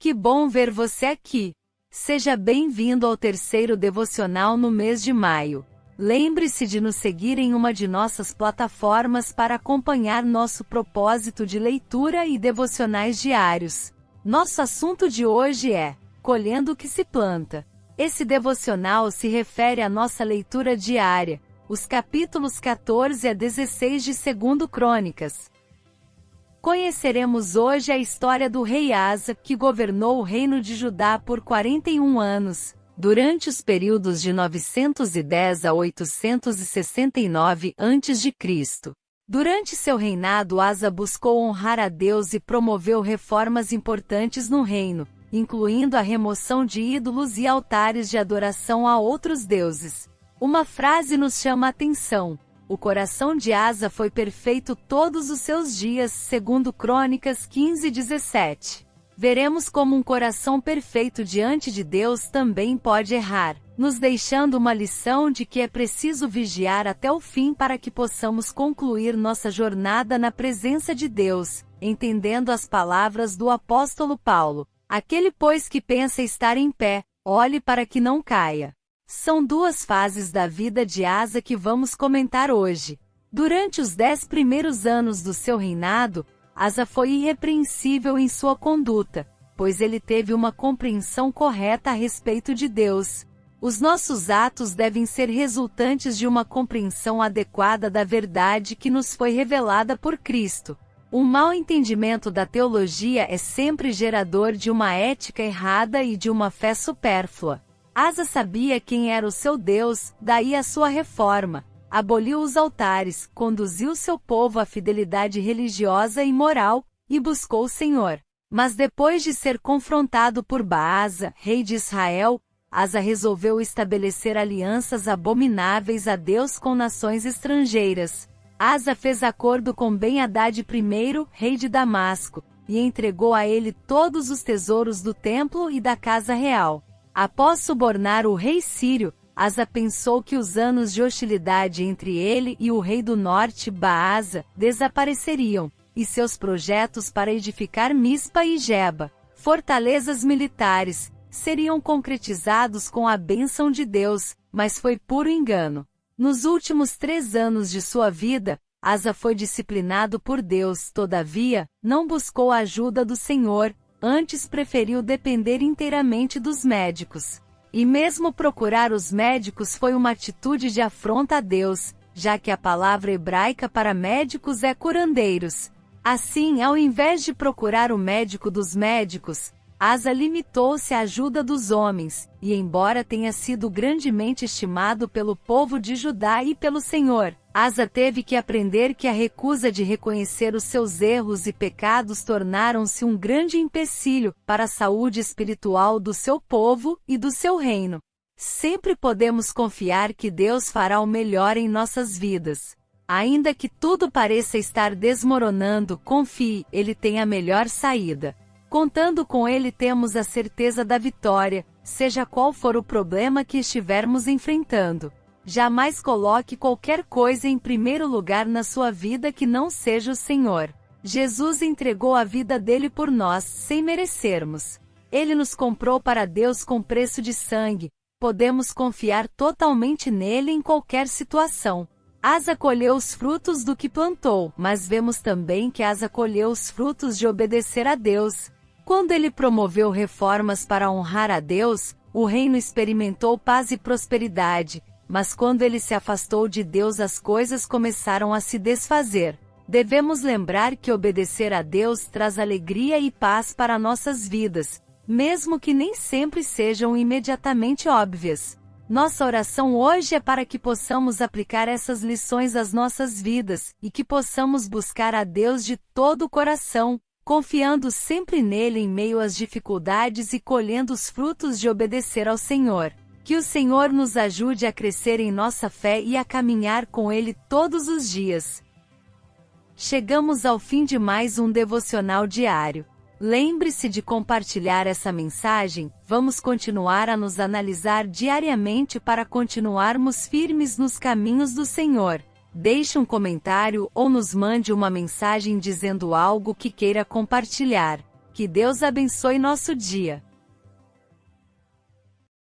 Que bom ver você aqui! Seja bem-vindo ao terceiro devocional no mês de maio. Lembre-se de nos seguir em uma de nossas plataformas para acompanhar nosso propósito de leitura e devocionais diários. Nosso assunto de hoje é Colhendo o que se planta. Esse devocional se refere à nossa leitura diária, os capítulos 14 a 16 de 2 Crônicas. Conheceremos hoje a história do rei Asa, que governou o reino de Judá por 41 anos, durante os períodos de 910 a 869 a.C. Durante seu reinado, Asa buscou honrar a Deus e promoveu reformas importantes no reino, incluindo a remoção de ídolos e altares de adoração a outros deuses. Uma frase nos chama a atenção: o coração de Asa foi perfeito todos os seus dias, segundo Crônicas 15:17. Veremos como um coração perfeito diante de Deus também pode errar, nos deixando uma lição de que é preciso vigiar até o fim para que possamos concluir nossa jornada na presença de Deus, entendendo as palavras do apóstolo Paulo: aquele, pois, que pensa estar em pé, olhe para que não caia. São duas fases da vida de Asa que vamos comentar hoje. Durante os 10 primeiros anos do seu reinado, Asa foi irrepreensível em sua conduta, pois ele teve uma compreensão correta a respeito de Deus. Os nossos atos devem ser resultantes de uma compreensão adequada da verdade que nos foi revelada por Cristo. Um mau entendimento da teologia é sempre gerador de uma ética errada e de uma fé supérflua. Asa sabia quem era o seu Deus, daí a sua reforma. Aboliu os altares, conduziu seu povo à fidelidade religiosa e moral, e buscou o Senhor. Mas depois de ser confrontado por Baasa, rei de Israel, Asa resolveu estabelecer alianças abomináveis a Deus com nações estrangeiras. Asa fez acordo com Ben-Hadad I, rei de Damasco, e entregou a ele todos os tesouros do templo e da casa real. Após subornar o rei sírio, Asa pensou que os anos de hostilidade entre ele e o rei do norte, Baasa, desapareceriam, e seus projetos para edificar Mispa e Geba, fortalezas militares, seriam concretizados com a bênção de Deus, mas foi puro engano. Nos últimos 3 anos de sua vida, Asa foi disciplinado por Deus, todavia, não buscou a ajuda do Senhor, antes preferiu depender inteiramente dos médicos. E mesmo procurar os médicos foi uma atitude de afronta a Deus, já que a palavra hebraica para médicos é curandeiros. Assim, ao invés de procurar o médico dos médicos, Asa limitou-se à ajuda dos homens, e embora tenha sido grandemente estimado pelo povo de Judá e pelo Senhor, Asa teve que aprender que a recusa de reconhecer os seus erros e pecados tornaram-se um grande empecilho para a saúde espiritual do seu povo e do seu reino. Sempre podemos confiar que Deus fará o melhor em nossas vidas. Ainda que tudo pareça estar desmoronando, confie, Ele tem a melhor saída. Contando com Ele temos a certeza da vitória, seja qual for o problema que estivermos enfrentando. Jamais coloque qualquer coisa em primeiro lugar na sua vida que não seja o Senhor. Jesus entregou a vida dele por nós, sem merecermos. Ele nos comprou para Deus com preço de sangue. Podemos confiar totalmente nele em qualquer situação. Asa colheu os frutos do que plantou, mas vemos também que Asa colheu os frutos de obedecer a Deus. Quando ele promoveu reformas para honrar a Deus, o reino experimentou paz e prosperidade, mas quando ele se afastou de Deus as coisas começaram a se desfazer. Devemos lembrar que obedecer a Deus traz alegria e paz para nossas vidas, mesmo que nem sempre sejam imediatamente óbvias. Nossa oração hoje é para que possamos aplicar essas lições às nossas vidas, e que possamos buscar a Deus de todo o coração, confiando sempre nele em meio às dificuldades e colhendo os frutos de obedecer ao Senhor. Que o Senhor nos ajude a crescer em nossa fé e a caminhar com Ele todos os dias. Chegamos ao fim de mais um devocional diário. Lembre-se de compartilhar essa mensagem. Vamos continuar a nos analisar diariamente para continuarmos firmes nos caminhos do Senhor. Deixe um comentário ou nos mande uma mensagem dizendo algo que queira compartilhar. Que Deus abençoe nosso dia.